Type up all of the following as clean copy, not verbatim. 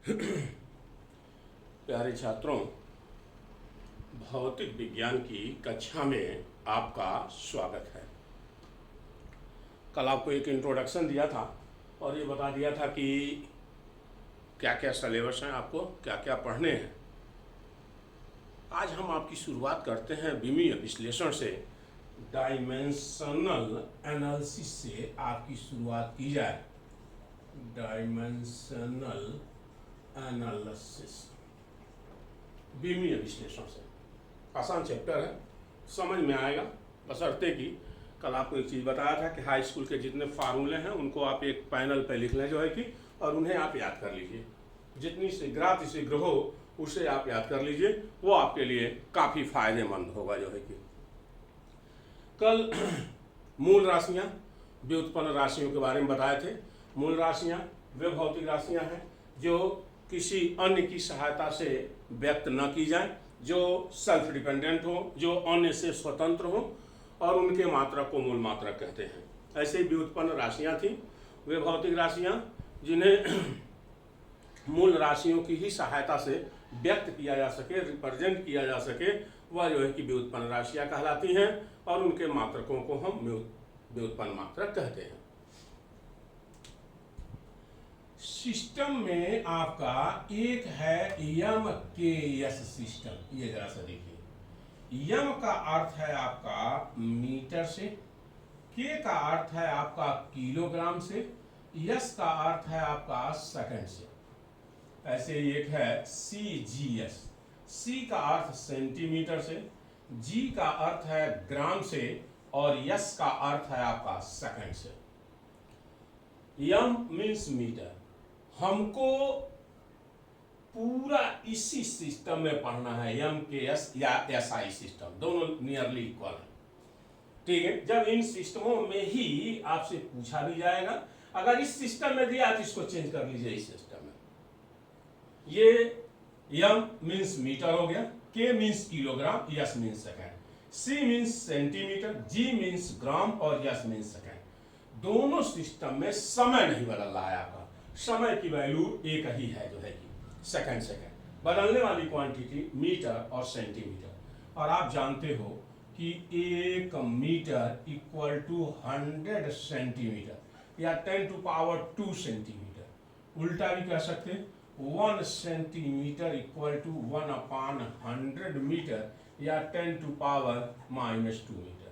प्यारे छात्रों, भौतिक विज्ञान की कक्षा में आपका स्वागत है। कल आपको एक इंट्रोडक्शन दिया था और ये बता दिया था कि क्या क्या सिलेबस हैं, आपको क्या क्या पढ़ने हैं। आज हम आपकी शुरुआत करते हैं विमीय विश्लेषण से। डायमेंशनल एनालिसिस से आपकी शुरुआत की जाए। डायमेंशनल एनालिसिस, विमीय विश्लेषण से। आसान चैप्टर है, समझ में आएगा, बशर्ते कि कल आपको एक चीज़ बताया था कि हाई स्कूल के जितने फार्मूले हैं उनको आप एक पैनल पे लिख लें जो है कि, और उन्हें आप याद कर लीजिए। जितनी शीघ्र हो उसे आप याद कर लीजिए, वो आपके लिए काफ़ी फायदेमंद होगा जो है कि। कल मूल राशियाँ, व्युत्पन्न राशियों के बारे में बताए थे। मूल राशियाँ वे भौतिक राशियाँ हैं जो किसी अन्य की सहायता से व्यक्त न की जाए, जो सेल्फ डिपेंडेंट हो, जो अन्य से स्वतंत्र हो, और उनके मात्रक को मूल मात्रक कहते हैं। ऐसे ही व्युत्पन्न राशियाँ थी, वे भौतिक राशियाँ जिन्हें मूल राशियों की ही सहायता से व्यक्त किया जा सके, रिप्रेजेंट किया जा सके, वह जो है कि व्युत्पन्न राशियाँ कहलाती हैं, और उनके मात्रकों को हम व्युत्पन्न मात्रक कहते हैं। सिस्टम में आपका एक है यम के यस सिस्टम। ये जरा सा देखिए, यम का अर्थ है आपका मीटर से, के का अर्थ है आपका किलोग्राम से, यस का अर्थ है आपका सेकंड से। ऐसे एक है सी जी एस, सी का अर्थ सेंटीमीटर से, जी का अर्थ है ग्राम से, और यस का अर्थ है आपका सेकंड से। यम मीन्स मीटर। हमको पूरा इसी सिस्टम में पढ़ना है, यम के एस या एस आई सिस्टम, दोनों नियरली इक्वल है। ठीक है, जब इन सिस्टमों में ही आपसे पूछा भी जाएगा, अगर इस सिस्टम में दिया तो इसको चेंज कर लीजिए इस सिस्टम में। ये यम मीन्स मीटर हो गया, K means kilogram, S means second, C means centimetre, G means gram, और यस मीन्स सेकंड। दोनों सिस्टम में समय नहीं बदल रहा है आपका, समय की वैल्यू एक ही है जो है कि सेकंड। बदलने वाली क्वांटिटी मीटर और सेंटीमीटर। और आप जानते हो कि 1 मीटर इक्वल टू 100 सेंटीमीटर या 10 टू पावर 2 सेंटीमीटर। उल्टा भी कह सकते हैं, 1 सेंटीमीटर इक्वल टू 1/100 मीटर या 10 टू पावर -2 मीटर।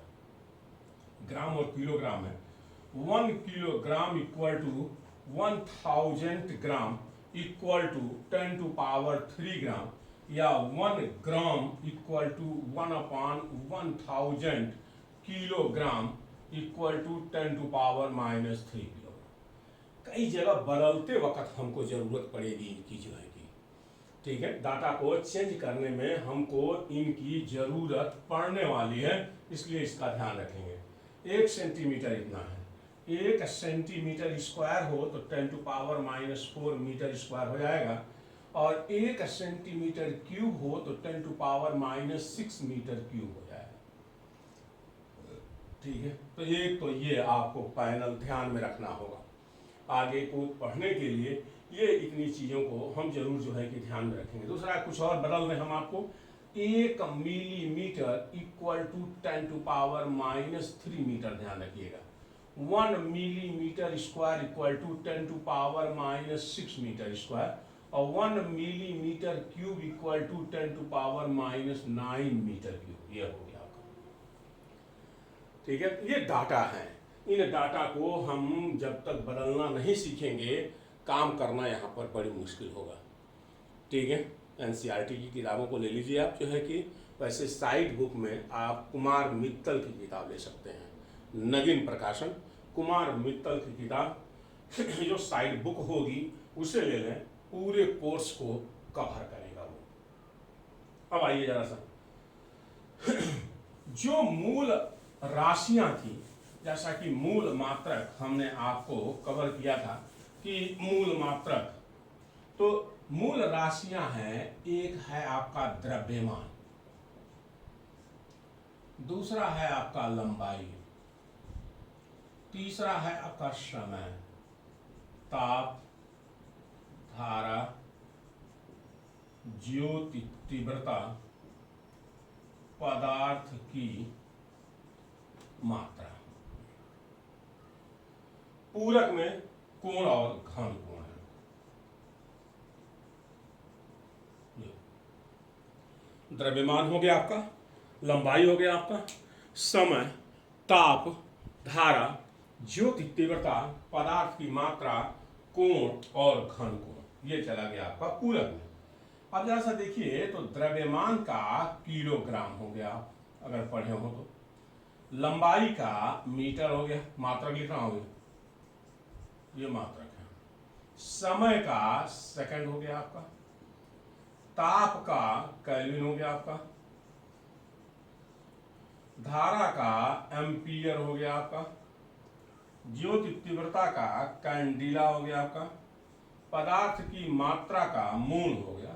ग्राम और किलोग्राम है। 1 kilogram equal to 1000 gram equal to 10 to power 3 gram, या 1 gram equal to 1/1000 kilogram equal to 10 to power -3 kilogram. कई जगह बदलते वक्त हमको जरूरत पड़ेगी इनकी जो है कि, ठीक है, डाटा को चेंज करने में हमको इनकी जरूरत पड़ने वाली है, इसलिए इसका ध्यान रखेंगे। 1 सेंटीमीटर इतना है, 1 सेंटीमीटर स्क्वायर हो तो 10 टू पावर -4 मीटर स्क्वायर हो जाएगा, और 1 सेंटीमीटर क्यूब हो तो 10 टू पावर -6 मीटर क्यूब हो जाएगा। ठीक है, तो एक तो ये आपको पैनल ध्यान में रखना होगा। आगे को पढ़ने के लिए ये इतनी चीज़ों को हम जरूर जो है कि ध्यान में रखेंगे। दूसरा कुछ और बदल दें हम आपको, 1 millimetre equal to 10 to power -3 metre, ध्यान रखिएगा। 1 millimetre square equal to 10 to power -6 metre square, और 1 millimetre cube equal to 10 to power -9 metre cube. ये हो गया आपका। ठीक है, ये डाटा है। इन डाटा को हम जब तक बदलना नहीं सीखेंगे, काम करना यहाँ पर बड़ी मुश्किल होगा। ठीक है, एनसीईआरटी की किताबों को ले लीजिए आप जो है कि। वैसे साइड बुक में आप कुमार मित्तल की किताब ले सकते हैं, नवीन प्रकाशन, कुमार मित्तल की किताब जो साइड बुक होगी उसे ले लें, पूरे कोर्स को कवर करेगा वो। अब आइए जरा सा, जो मूल राशियां थी, जैसा कि मूल मात्रक हमने आपको कवर किया था कि मूल मात्रक, तो मूल राशियां हैं, एक है आपका द्रव्यमान, दूसरा है आपका लंबाई, तीसरा है आपका समय, ताप, धारा, ज्योति तीव्रता पदार्थ की मात्रा। पूरक में कोण और घन कोण है। द्रव्यमान हो गया आपका, लंबाई हो गया आपका, समय, ताप, धारा, ज्योति तीव्रता, पदार्थ की मात्रा, कोण और घन कोण, ये चला गया आपका पूरक में। अब जरा सा देखिए तो द्रव्यमान का किलोग्राम हो गया, अगर पढ़े हो तो। लंबाई का मीटर हो गया, मात्रक लिखना हो गया, ये मात्रक है। समय का सेकंड हो गया आपका। ताप का केल्विन हो गया आपका। धारा का एम्पियर हो गया आपका। ज्योति तीव्रता का कैंडिला हो गया आपका। पदार्थ की मात्रा का मूल हो गया।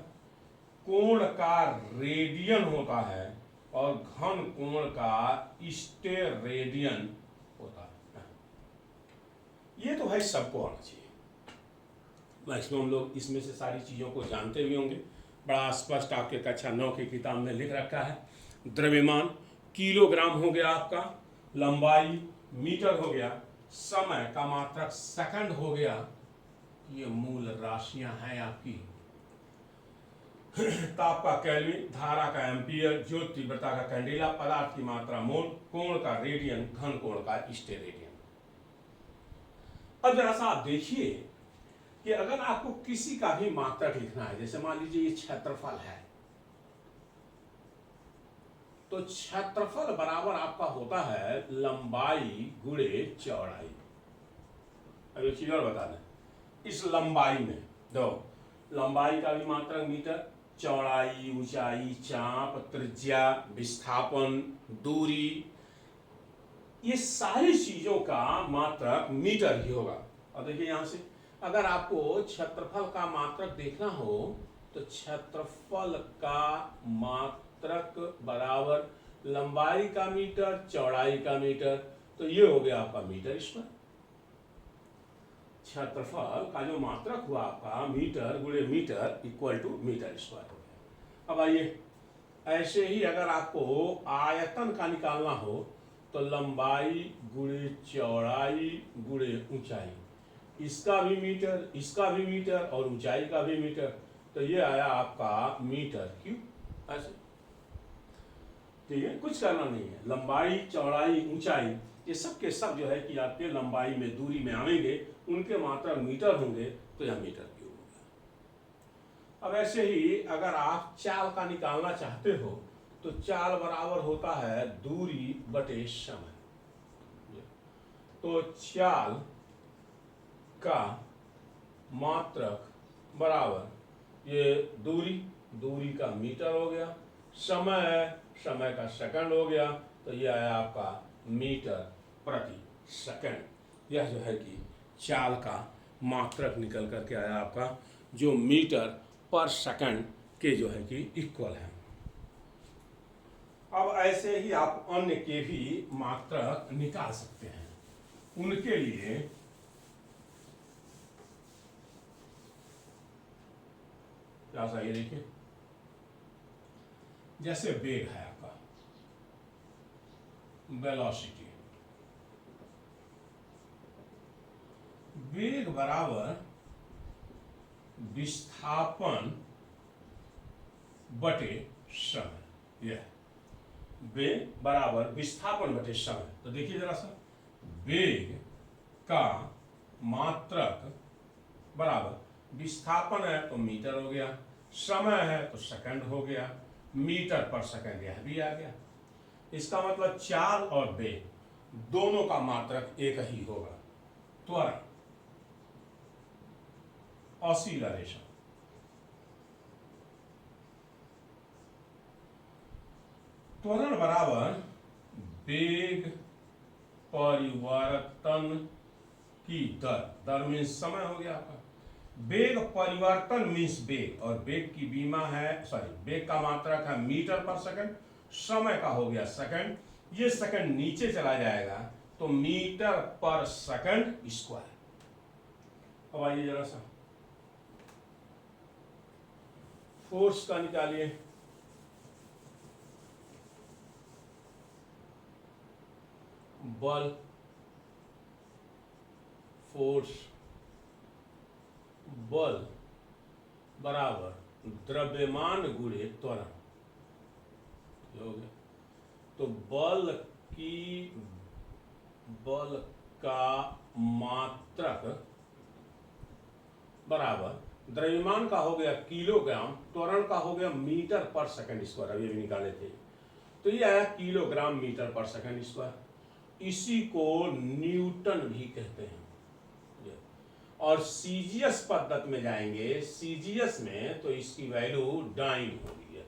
कोण का रेडियन होता है और घन कोण का स्टेरेडियन होता है। ये तो है, सबको आना चाहिए। मैक्सिमम लोग इसमें से सारी चीजों को जानते भी होंगे। बड़ा स्पष्ट आपके कक्षा 9 की किताब में लिख रखा है। द्रव्यमान किलोग्राम हो गया आपका, लंबाई मीटर हो गया, समय का मात्रक सेकंड हो गया। ये मूल राशियां हैं आपकी। ताप का केल्विन, धारा का एम्पियर, ज्योति तीव्रता का कैंडिला, पदार्थ की मात्रा मोल, कोण का रेडियन, घन कोण का स्टेरेडियन। अब जरा सा आप देखिए कि अगर आपको किसी का भी मात्रक लिखना है, जैसे मान लीजिए ये क्षेत्रफल है, तो क्षेत्रफल बराबर आपका होता है लंबाई गुणे चौड़ाई। अब एक चीज और बता दें, इस लंबाई में दो, लंबाई का भी मात्रक मीटर, चौड़ाई, ऊंचाई, चाप, त्रिज्या, विस्थापन, दूरी, ये सारी चीजों का मात्रक मीटर ही होगा। और देखिए यहां से अगर आपको क्षेत्रफल का मात्रक देखना हो तो क्षेत्रफल का मात्रक बराबर लंबाई का मीटर, चौड़ाई का मीटर, तो ये हो गया आपका मीटर स्क्वायर। क्षेत्रफल का जो मात्रक हुआ आपका मीटर गुणे metre equal to metre square हो गया। अब आइए, ऐसे ही अगर आपको आयतन का निकालना हो तो लंबाई गुणे चौड़ाई गुणे ऊंचाई, इसका भी मीटर, इसका भी मीटर और ऊंचाई का भी मीटर, तो ये आया आपका मीटर क्यूब। ऐसे ठीक है, कुछ करना नहीं है। लंबाई, चौड़ाई, ऊंचाई, ये सब के सब जो है कि आपके लंबाई में, दूरी में आएंगे, उनके मात्रक मीटर होंगे, तो यह मीटर क्यूब होगा। अब ऐसे ही अगर आप चाल का निकालना चाहते हो तो चाल बराबर होता है दूरी बटे समय। तो चाल का मात्रक बराबर ये दूरी, दूरी का मीटर हो गया, समय है, समय का सेकंड हो गया, तो ये आया आपका मीटर प्रति सेकंड। यह जो है कि चाल का मात्रक निकल करके आया आपका, जो मीटर पर सेकंड के जो है कि इक्वल है। अब ऐसे ही आप अन्य के भी मात्रक निकाल सकते हैं। उनके लिए क्या सा, ये देखिए, जैसे वेग है आपका, वेलोसिटी, वेग बराबर विस्थापन बटे समय। यह वेग बराबर विस्थापन बटे समय। तो देखिए जरा सा, वेग का मात्रक बराबर विस्थापन है तो मीटर हो गया, समय है तो सेकंड हो गया, मीटर पर सेकंड यह भी आ गया। इसका मतलब चाल और वेग दोनों का मात्रक एक ही होगा। त्वरण, ऑसिलरेशन, त्वरण बराबर वेग परिवर्तन की दर, दर मीन्स समय हो गया आपका। वेग परिवर्तन मीन्स वेग, और वेग की बीमा है, वेग का मात्रक है मीटर पर सेकंड, समय का हो गया सेकंड, ये सेकंड नीचे चला जाएगा तो मीटर पर सेकंड स्क्वायर। अब आइए जरा सा, फोर्स का निकालिए। बल, फोर्स, बल बराबर द्रव्यमान गुणे त्वरण, हो गया। तो बल का मात्रक बराबर द्रव्यमान का हो गया किलोग्राम, त्वरण का हो गया मीटर पर सेकंड स्क्वायर, अभी भी निकाले थे। तो ये आया किलोग्राम मीटर पर सेकंड स्क्वायर। इसी को न्यूटन भी कहते हैं। और सीजीएस पद्धति में जाएंगे, सीजीएस में तो इसकी वैल्यू डाइन होगी है।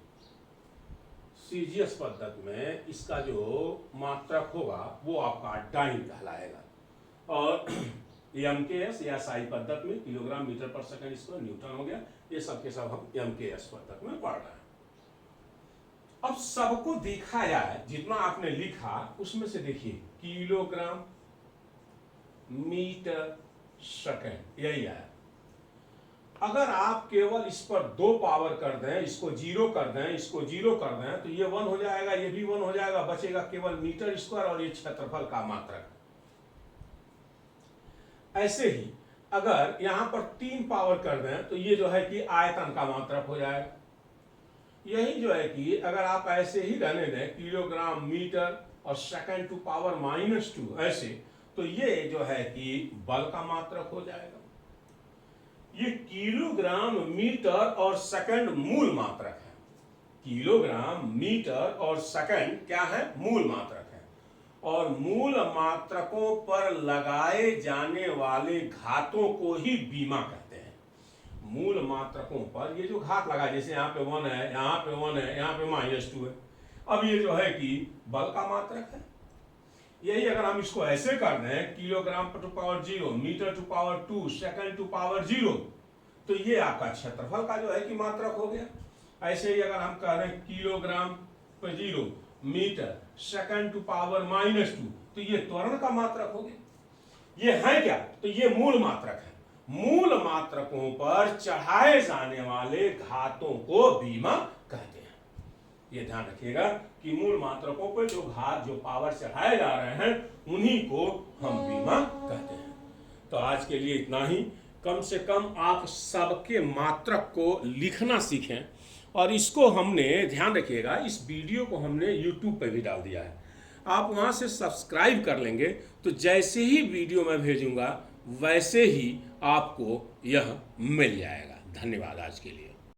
सीजीएस पद्धति में इसका जो मात्रक होगा वो आपका डाइन कहलाएगा। और एमकेएस या साई पद्धति में किलोग्राम मीटर पर सेकंड स्क्वायर न्यूटन हो गया। ये सब के सब हम एमकेएस पद्धति में पढ़ रहे हैं। अब सबको देखा जाए, जितना आपने लिखा उसमें से देखिए किलोग्राम मीटर सेकंड, यही आया। अगर आप केवल इस पर 2 पावर कर दें, इसको 0 कर दें, इसको 0 कर दें, तो ये 1 हो जाएगा, ये भी 1 हो जाएगा, बचेगा केवल मीटर स्क्वायर और ये क्षेत्रफल का मात्रक। ऐसे ही अगर यहां पर 3 पावर कर दें तो ये जो है कि आयतन का मात्रक हो जाएगा। यही जो है कि अगर आप ऐसे ही रहने दें किलोग्राम मीटर और सेकंड टू पावर -2 ऐसे, तो ये जो है कि बल का मात्रक हो जाएगा। ये किलोग्राम मीटर और सेकंड मूल मात्रक है। किलोग्राम मीटर और सेकंड क्या है? मूल मात्रक है। और मूल मात्रकों पर लगाए जाने वाले घातों को ही बीमा कहते हैं। मूल मात्रकों पर ये जो घात लगा, जैसे यहाँ पे 1 है, यहाँ पे 1 है, यहाँ पे -2 है, अब ये जो है कि बल का मात्रक है। यही अगर हम इसको ऐसे कर दें kilogram to power 0, metre to power 2, second to power 0, तो ये आपका क्षेत्रफल का जो है कि मात्रक हो गया। ऐसे ही अगर हम कह रहे हैं किलोग्राम पर 0, मीटर, सेकंड टू पावर -2, तो ये त्वरण का मात्रक हो गया। ये है क्या? तो ये मूल मात्रक है। मूल मात्रकों पर चढ़ाए जाने वाले घातों को बीमा कहते हैं। ये ध्यान रखिएगा कि मूल मात्रकों पर जो घात, जो पावर चढ़ाए जा रहे हैं, उन्हीं को हम बीमा कहते हैं। तो आज के लिए इतना ही। कम से कम आप सबके मात्रक को लिखना सीखें। और इसको हमने, ध्यान रखिएगा, इस वीडियो को हमने YouTube पे भी डाल दिया है। आप वहाँ से सब्सक्राइब कर लेंगे तो जैसे ही वीडियो मैं भेजूंगा वैसे ही आपको यह मिल जाएगा। धन्यवाद आज के लिए।